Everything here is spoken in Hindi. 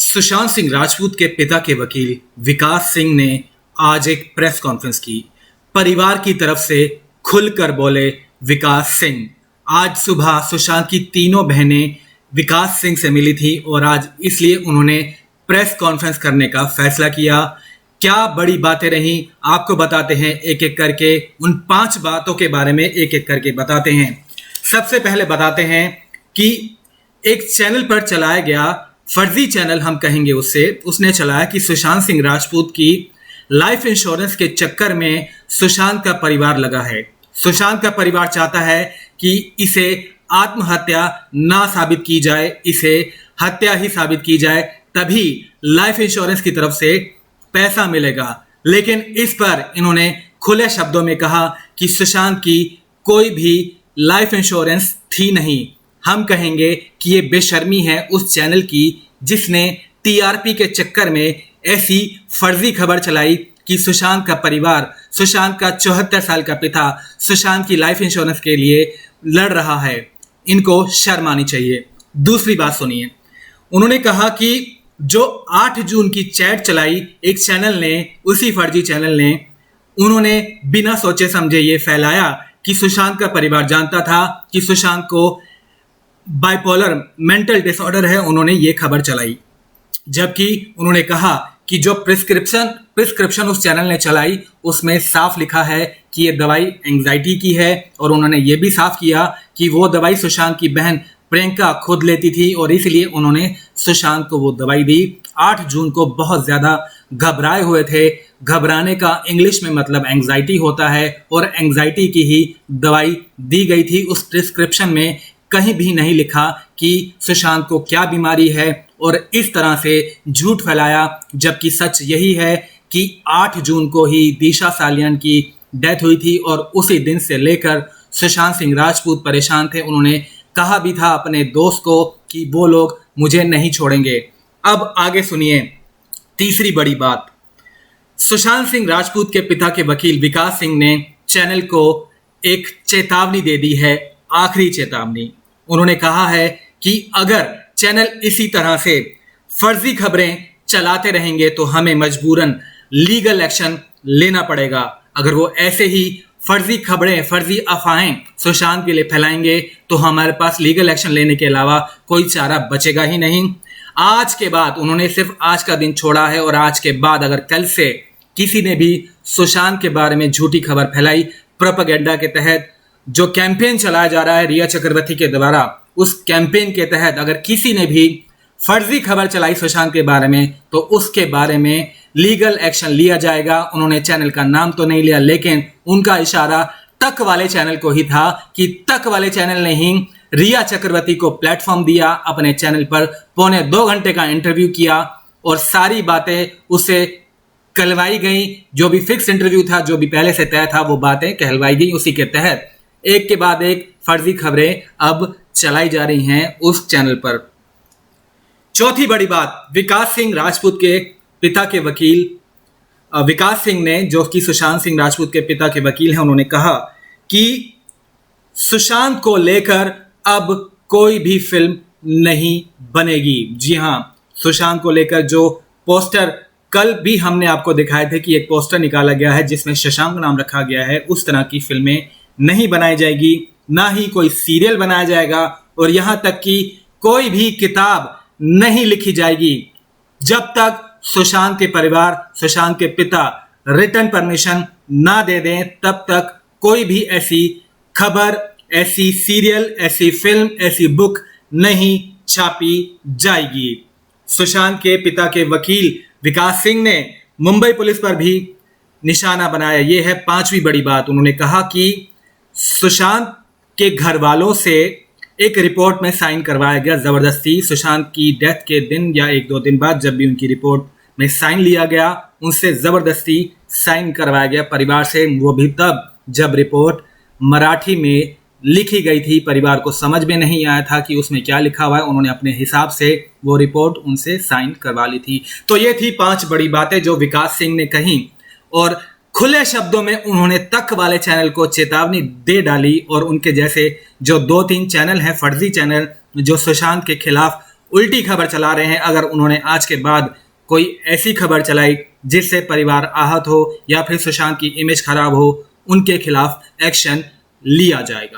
सुशांत सिंह राजपूत के पिता के वकील विकास सिंह ने आज एक प्रेस कॉन्फ्रेंस की। परिवार की तरफ से खुलकर बोले विकास सिंह। आज सुबह सुशांत की तीनों बहनें विकास सिंह से मिली थी और आज इसलिए उन्होंने प्रेस कॉन्फ्रेंस करने का फैसला किया। क्या बड़ी बातें रहीं आपको बताते हैं, एक एक करके उन 5 बातों के बारे में एक एक करके बताते हैं। सबसे पहले बताते हैं कि एक चैनल पर चलाया गया फर्जी चैनल हम कहेंगे उसने चलाया कि सुशांत सिंह राजपूत की लाइफ इंश्योरेंस के चक्कर में सुशांत का परिवार लगा है। सुशांत का परिवार चाहता है कि इसे आत्महत्या ना साबित की जाए, इसे हत्या ही साबित की जाए, तभी लाइफ इंश्योरेंस की तरफ से पैसा मिलेगा। लेकिन इस पर इन्होंने खुले शब्दों में कहा कि सुशांत की कोई भी लाइफ इंश्योरेंस थी नहीं। हम कहेंगे कि ये बेशर्मी है उस चैनल की जिसने टीआरपी के चक्कर में ऐसी फर्जी खबर चलाई कि सुशांत का परिवार, सुशांत का 74 साल का पिता सुशांत की लाइफ इंश्योरेंस के लिए लड़ रहा है। इनको शर्म आनी चाहिए। दूसरी बात सुनिए, उन्होंने कहा कि जो 8 जून की चैट चलाई एक चैनल ने, उसी फर्जी चैनल ने, उन्होंने बिना सोचे समझे ये फैलाया कि सुशांत का परिवार जानता था कि सुशांत को बाइपोलर मेंटल डिसऑर्डर है। उन्होंने ये खबर चलाई, जबकि उन्होंने कहा कि जो प्रिस्क्रिप्शन उस चैनल ने चलाई उसमें साफ लिखा है कि ये दवाई एंजाइटी की है, और उन्होंने ये भी साफ किया कि वो दवाई सुशांत की बहन प्रियंका खुद लेती थी और इसलिए उन्होंने सुशांत को वो दवाई दी। 8 जून को बहुत ज्यादा घबराए हुए थे। घबराने का इंग्लिश में मतलब एंजाइटी होता है, और एंजाइटी की ही दवाई दी गई थी। उस प्रिस्क्रिप्शन में कहीं भी नहीं लिखा कि सुशांत को क्या बीमारी है, और इस तरह से झूठ फैलाया, जबकि सच यही है कि 8 जून को ही दिशा सालियान की डेथ हुई थी और उसी दिन से लेकर सुशांत सिंह राजपूत परेशान थे। उन्होंने कहा भी था अपने दोस्त को कि वो लोग मुझे नहीं छोड़ेंगे। अब आगे सुनिए तीसरी बड़ी बात। सुशांत सिंह राजपूत के पिता के वकील विकास सिंह ने चैनल को एक चेतावनी दे दी है, आखिरी चेतावनी। उन्होंने कहा है कि अगर चैनल इसी तरह से फर्जी खबरें चलाते रहेंगे तो हमें मजबूरन लीगल एक्शन लेना पड़ेगा। अगर वो ऐसे ही फर्जी खबरें, फर्जी अफवाहें सुशांत के लिए फैलाएंगे तो हमारे पास लीगल एक्शन लेने के अलावा कोई चारा बचेगा ही नहीं। आज के बाद उन्होंने सिर्फ आज का दिन छोड़ा है, और आज के बाद अगर कल से किसी ने भी सुशांत के बारे में झूठी खबर फैलाई, प्रोपेगेंडा के तहत जो कैंपेन चलाया जा रहा है रिया चक्रवर्ती के द्वारा, उस कैंपेन के तहत अगर किसी ने भी फर्जी खबर चलाई सुशांत के बारे में तो उसके बारे में लीगल एक्शन लिया जाएगा। उन्होंने चैनल का नाम तो नहीं लिया, लेकिन उनका इशारा तक वाले चैनल को ही था कि तक वाले चैनल ने ही रिया चक्रवर्ती को प्लेटफॉर्म दिया, अपने चैनल पर 2.25 घंटे का इंटरव्यू किया और सारी बातें उसे कहलवाई गई। जो भी फिक्स इंटरव्यू था, जो भी पहले से तय था, वो बातें कहलवाई गई। उसी के तहत एक के बाद एक फर्जी खबरें अब चलाई जा रही हैं उस चैनल पर। चौथी बड़ी बात, विकास सिंह राजपूत के पिता के वकील विकास सिंह ने, जो कि सुशांत सिंह राजपूत के पिता के वकील हैं, उन्होंने कहा कि सुशांत को लेकर अब कोई भी फिल्म नहीं बनेगी। जी हां, सुशांत को लेकर जो पोस्टर कल भी हमने आपको दिखाए थे कि एक पोस्टर निकाला गया है जिसमें शशांक नाम रखा गया है, उस तरह की फिल्में नहीं बनाई जाएगी, ना ही कोई सीरियल बनाया जाएगा, और यहां तक कि कोई भी किताब नहीं लिखी जाएगी जब तक सुशांत के परिवार, सुशांत के पिता रिटर्न परमिशन ना दे दें। तब तक कोई भी ऐसी खबर, ऐसी सीरियल, ऐसी फिल्म, ऐसी बुक नहीं छापी जाएगी। सुशांत के पिता के वकील विकास सिंह ने मुंबई पुलिस पर भी निशाना बनाया। यह है 5वीं बड़ी बात। उन्होंने कहा कि सुशांत के घर वालों से एक रिपोर्ट में साइन करवाया गया जबरदस्ती। सुशांत की डेथ के दिन या 1-2 दिन बाद जब भी उनकी रिपोर्ट में साइन लिया गया, उनसे जबरदस्ती साइन करवाया गया परिवार से। वो भी तब जब रिपोर्ट मराठी में लिखी गई थी, परिवार को समझ में नहीं आया था कि उसमें क्या लिखा हुआ है। उन्होंने अपने हिसाब से वो रिपोर्ट उनसे साइन करवा ली थी। तो ये थी 5 बड़ी बातें जो विकास सिंह ने कही, और खुले शब्दों में उन्होंने तक वाले चैनल को चेतावनी दे डाली, और उनके जैसे जो 2-3 चैनल हैं फर्जी चैनल जो सुशांत के खिलाफ उल्टी खबर चला रहे हैं। अगर उन्होंने आज के बाद कोई ऐसी खबर चलाई जिससे परिवार आहत हो या फिर सुशांत की इमेज खराब हो, उनके खिलाफ एक्शन लिया जाएगा।